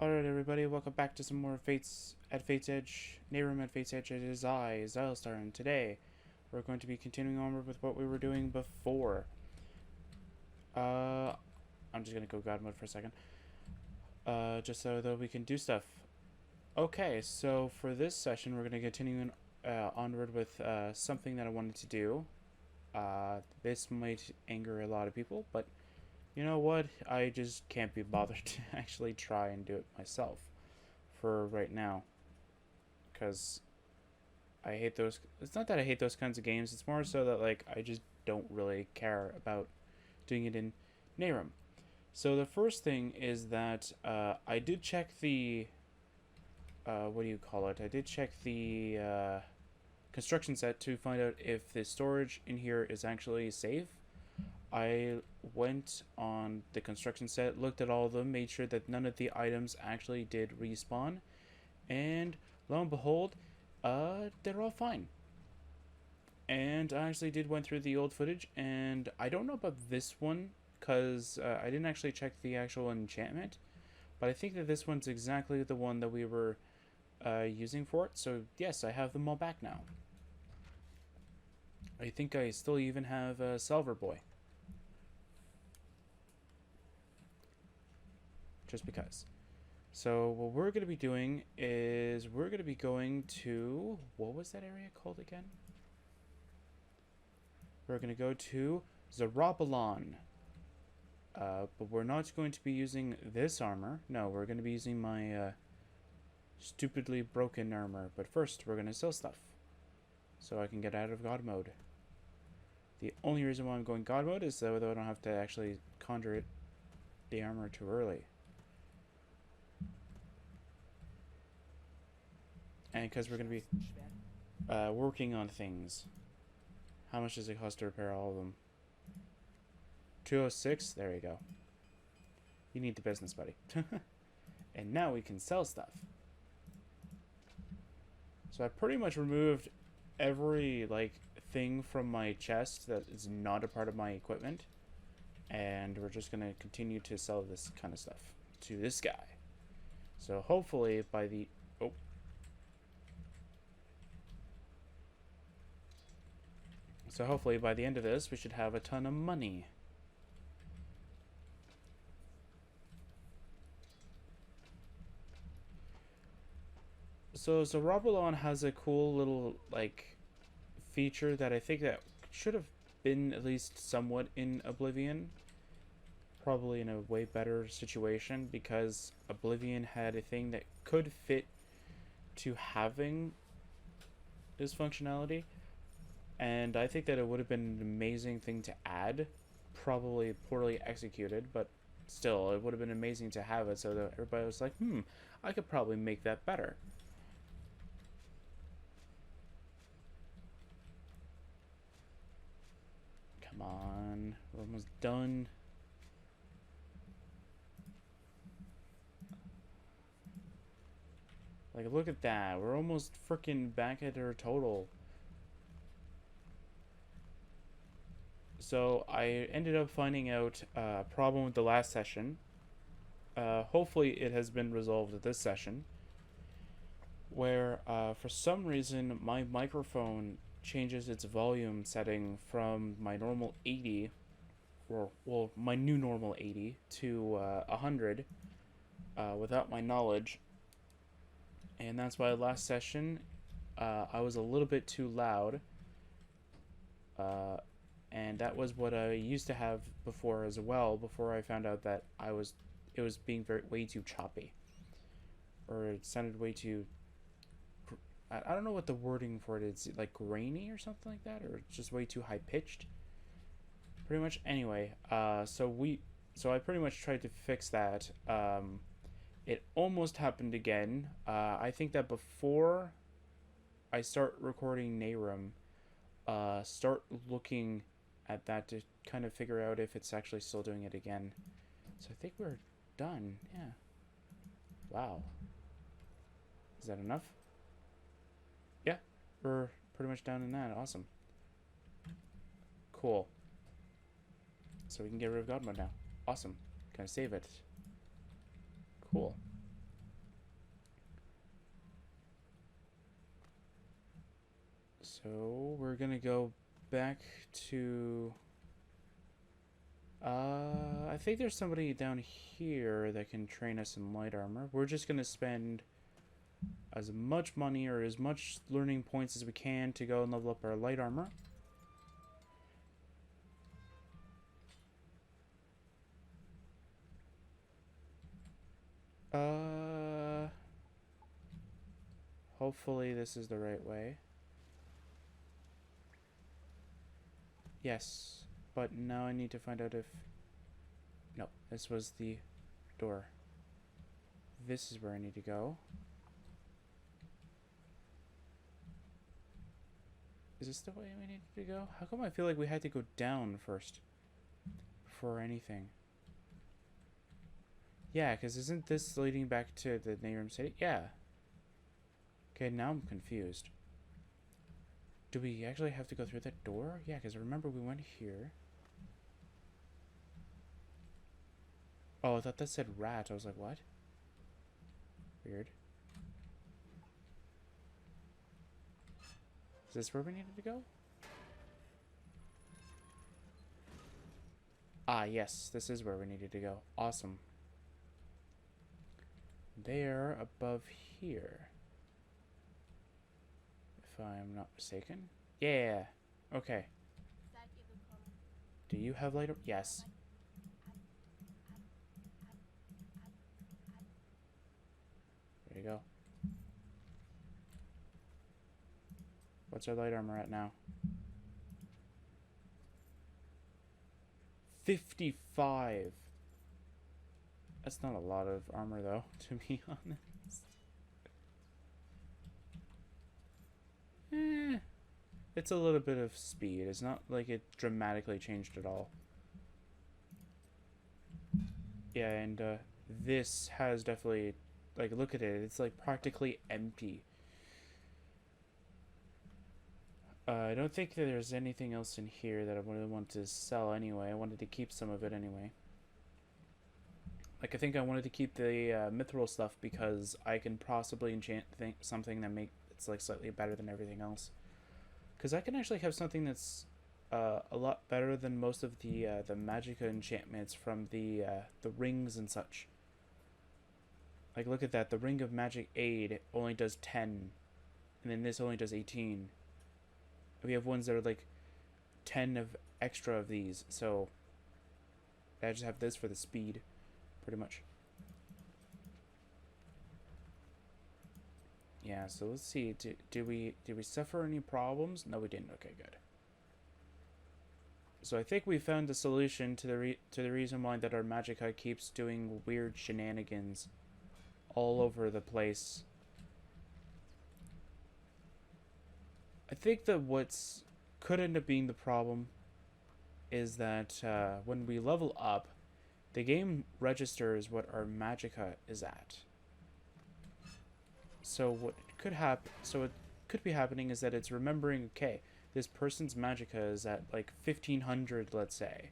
Alright everybody, welcome back to some more Fates at Fate's Edge. Nehrim at Fate's Edge. It is I, Xilestar, and today we're going to be continuing onward with what we were doing before. I'm just gonna go God mode for a second. Just so that we can do stuff. Okay, so for this session we're gonna continue onward with something that I wanted to do. This might anger a lot of people, but you know what? I just can't be bothered to actually try and do it myself for right now. Because I hate those. It's not that I hate those kinds of games. It's more so that, like, I just don't really care about doing it in Nehrim. So the first thing is that I did check the. What do you call it? I did check the construction set to find out if the storage in here is actually safe. I went on the construction set, looked at all of them, made sure that none of the items actually did respawn, and lo and behold, they're all fine. And I actually did went through the old footage, and I don't know about this one, because I didn't actually check the actual enchantment, but I think that this one's exactly the one that we were using for it, so yes, I have them all back now. I think I still even have Silver Boy. Just because. So what we're going to be doing is we're going to be going to, what was that area called again? We're going to go to Zarabalon. But we're not going to be using this armor. No, we're going to be using my stupidly broken armor. But first, we're going to sell stuff so I can get out of God mode. The only reason why I'm going God mode is so that I don't have to actually conjure the armor too early. And because we're going to be working on things. How much does it cost to repair all of them? 206? There you go. You need the business, buddy. And now we can sell stuff. So I pretty much removed every, like, thing from my chest that is not a part of my equipment. And we're just going to continue to sell this kind of stuff to this guy. So hopefully by the... Oh. So hopefully by the end of this, we should have a ton of money. So Zarabalon has a cool little, like, feature that I think that should have been at least somewhat in Oblivion. Probably in a way better situation, because Oblivion had a thing that could fit to having this functionality. And I think that it would have been an amazing thing to add. Probably poorly executed, but still, it would have been amazing to have it so that everybody was like, I could probably make that better. Come on, we're almost done. Like, look at that. We're almost freaking back at our total. So I ended up finding out a problem with the last session. Hopefully it has been resolved at this session. Where for some reason my microphone changes its volume setting from my normal 80, or well, my new normal 80 to 100 without my knowledge. And that's why last session I was a little bit too loud. And that was what I used to have before as well, before I found out that it was being way too choppy. Or it sounded way too, I don't know what the wording for it is, like grainy or something like that, or just way too high pitched. Pretty much. Anyway, so I pretty much tried to fix that. It almost happened again. I think that before I start recording Nehrim, start looking at that to kind of figure out if it's actually still doing it again. So I think we're done. Yeah. Wow. Is that enough? Yeah, we're pretty much done in that. Awesome. Cool. So we can get rid of God mode now. Awesome. Can I save it? Cool. So we're gonna go back to... I think there's somebody down here that can train us in light armor. We're just gonna spend as much money or as much learning points as we can to go and level up our light armor. Hopefully this is the right way. Yes, but now I need to find out if... No, this was the door. This is where I need to go. Is this the way we need to go? How come I feel like we had to go down first before anything? Yeah, because isn't this leading back to the Nehrim city? Yeah. Okay, now I'm confused. Do we actually have to go through that door? Yeah, because remember we went here. Oh, I thought that said rat. I was like, what? Weird. Is this where we needed to go? Ah, yes. This is where we needed to go. Awesome. They're above here. If I'm not mistaken. Yeah. Okay. Do you have light? Yes. There you go. What's our light armor at now? 55. That's not a lot of armor, though, to be honest. It's a little bit of speed. It's not like it dramatically changed at all. Yeah, and this has definitely... Like, look at it. It's, like, practically empty. I don't think that there's anything else in here that I really want to sell anyway. I wanted to keep some of it anyway. Like, I think I wanted to keep the mithril stuff because I can possibly enchant something that makes it's like slightly better than everything else. Because I can actually have something that's a lot better than most of the magicka enchantments from the rings and such. Like, look at that. The Ring of Magic Aid only does 10. And then this only does 18. We have ones that are like 10 of extra of these. So I just have this for the speed, pretty much. Yeah, so let's see. Did we suffer any problems? No, we didn't. Okay, good. So I think we found the solution to the reason why that our magicka keeps doing weird shenanigans all over the place. I think that what's could end up being the problem is that when we level up, the game registers what our magicka is at. So what could happen? So what could be happening is that it's remembering, okay, this person's magicka is at like 1500, let's say.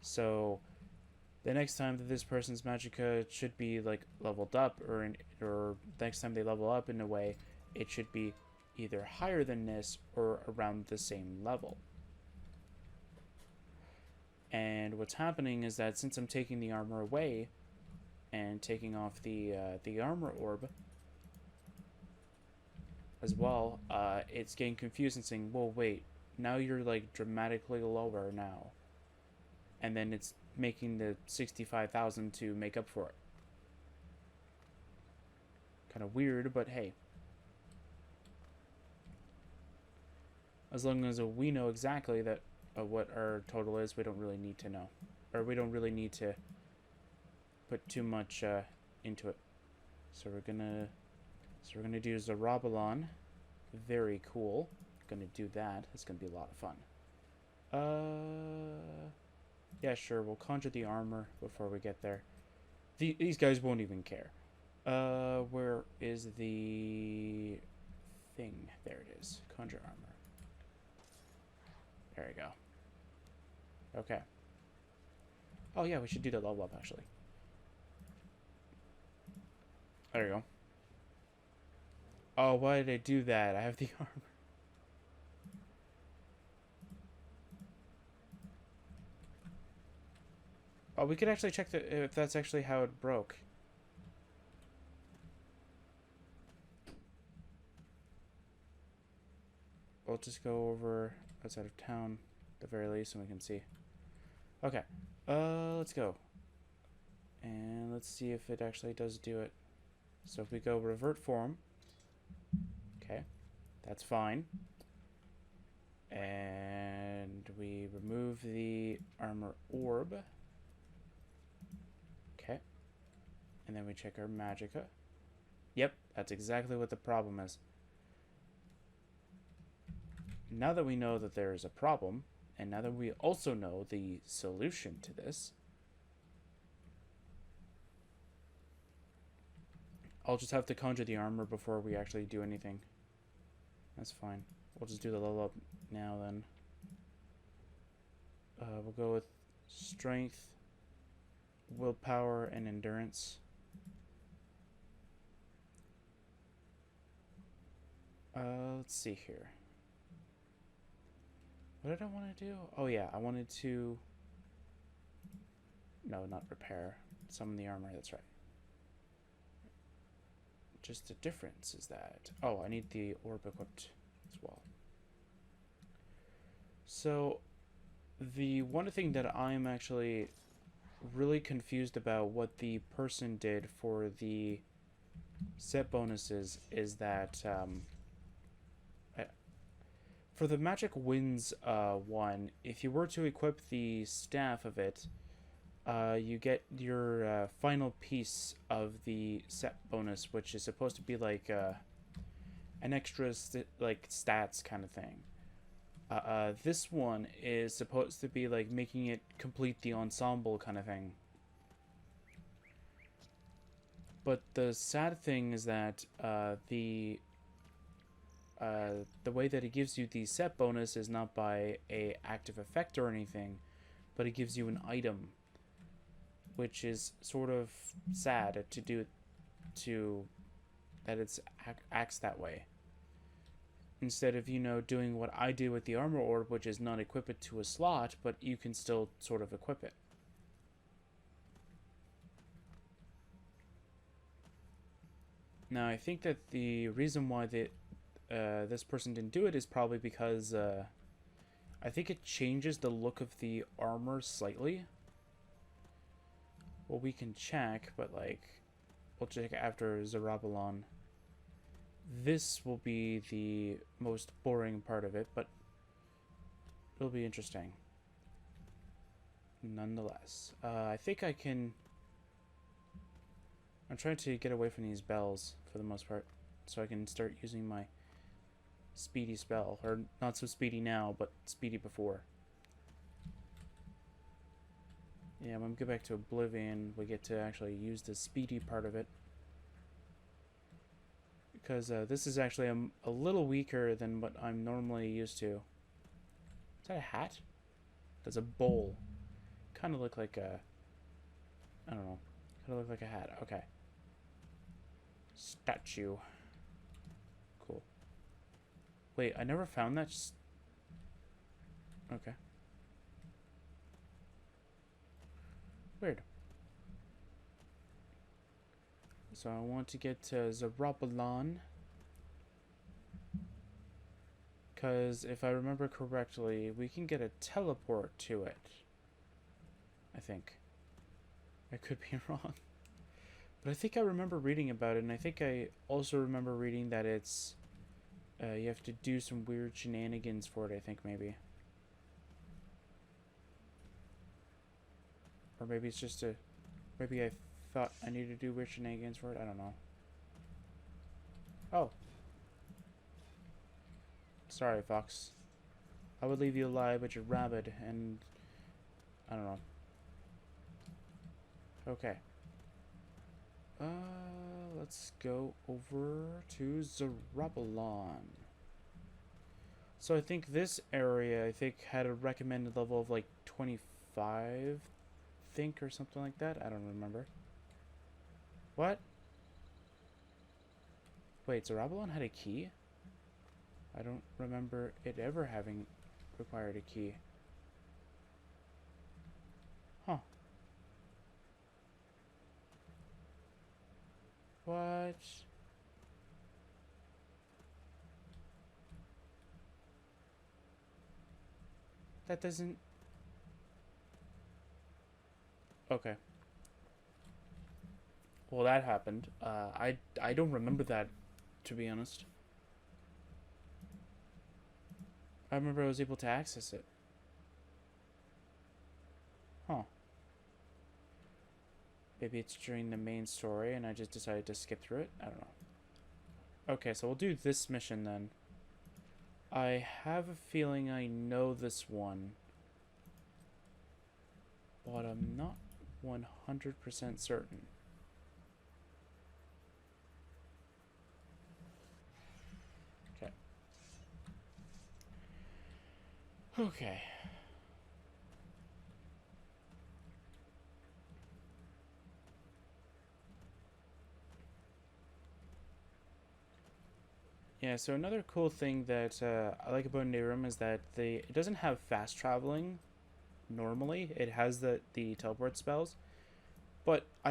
So the next time that this person's magicka should be like leveled up, or next time they level up in a way, it should be either higher than this or around the same level. And what's happening is that since I'm taking the armor away and taking off the armor orb as well, it's getting confused and saying, well, wait, now you're like dramatically lower now. And then it's making the 65,000 to make up for it. Kind of weird, but hey. As long as we know exactly that what our total is, we don't really need to know. Or we don't really need to put too much into it. So we're gonna do Zarabalon. Very cool. Gonna do that. It's gonna be a lot of fun. Yeah, sure. We'll conjure the armor before we get there. These guys won't even care. Where is the thing? There it is. Conjure armor. There we go. Okay. Oh yeah, we should do the level up actually. There you go. Oh, why did I do that? I have the armor. Oh, we could actually check if that's actually how it broke. We'll just go over outside of town at the very least and we can see. Okay. Let's go. And let's see if it actually does do it. So if we go revert form. Okay. That's fine. And we remove the armor orb. Okay. And then we check our magicka. Yep, that's exactly what the problem is. Now that we know that there is a problem, and now that we also know the solution to this, I'll just have to conjure the armor before we actually do anything. That's fine. We'll just do the level up now then. We'll go with strength, willpower, and endurance. Let's see here. What did I want to do? Oh yeah, I wanted to... No, not repair. Summon the armor, that's right. Just the difference is that... Oh, I need the orb equipped as well. So, the one thing that I'm actually really confused about what the person did for the set bonuses is that... for the Magic Winds one, if you were to equip the staff of it, you get your final piece of the set bonus, which is supposed to be like an extra like stats kind of thing. This one is supposed to be like making it complete the ensemble kind of thing. But the sad thing is that the way that it gives you the set bonus is not by a active effect or anything, but it gives you an item, which is sort of sad to do that it's acts that way. Instead of, you know, doing what I do with the armor orb, which is not equip it to a slot, but you can still sort of equip it. Now, I think that the reason why this person didn't do it is probably because I think it changes the look of the armor slightly. Well, we can check, but like, we'll check after Zarabalon. This will be the most boring part of it, but it'll be interesting. Nonetheless, I think I can... I'm trying to get away from these bells for the most part, so I can start using my speedy spell, or not so speedy now, but speedy before. Yeah, when we get back to Oblivion, we get to actually use the speedy part of it. Because this is actually a little weaker than what I'm normally used to. Is that a hat? That's a bowl. Kind of look like a... I don't know. Kind of look like a hat. Okay. Statue. Cool. Wait, I never found that. Okay. Weird. So I want to get to Zarabalon. Because if I remember correctly, we can get a teleport to it. I think. I could be wrong. But I think I remember reading about it, and I think I also remember reading that it's... you have to do some weird shenanigans for it, I think, maybe. Or maybe it's just a... Maybe I thought I needed to do weird shenanigans for it. I don't know. Oh. Sorry, Fox. I would leave you alive, but you're rabid, and... I don't know. Okay. Let's go over to Zarabalon. So I think this area, had a recommended level of like 25, or something like that. I don't remember. What? Wait, Zarabalon had a key? I don't remember it ever having required a key. Huh. What? That doesn't... Okay. Well, that happened. I don't remember that, to be honest. I remember I was able to access it. Huh. Maybe it's during the main story and I just decided to skip through it? I don't know. Okay, so we'll do this mission then. I have a feeling I know this one, but I'm not 100% certain. Okay. Okay. Yeah, so another cool thing that I like about Nehrim is that it doesn't have fast traveling normally. It has the teleport spells, but I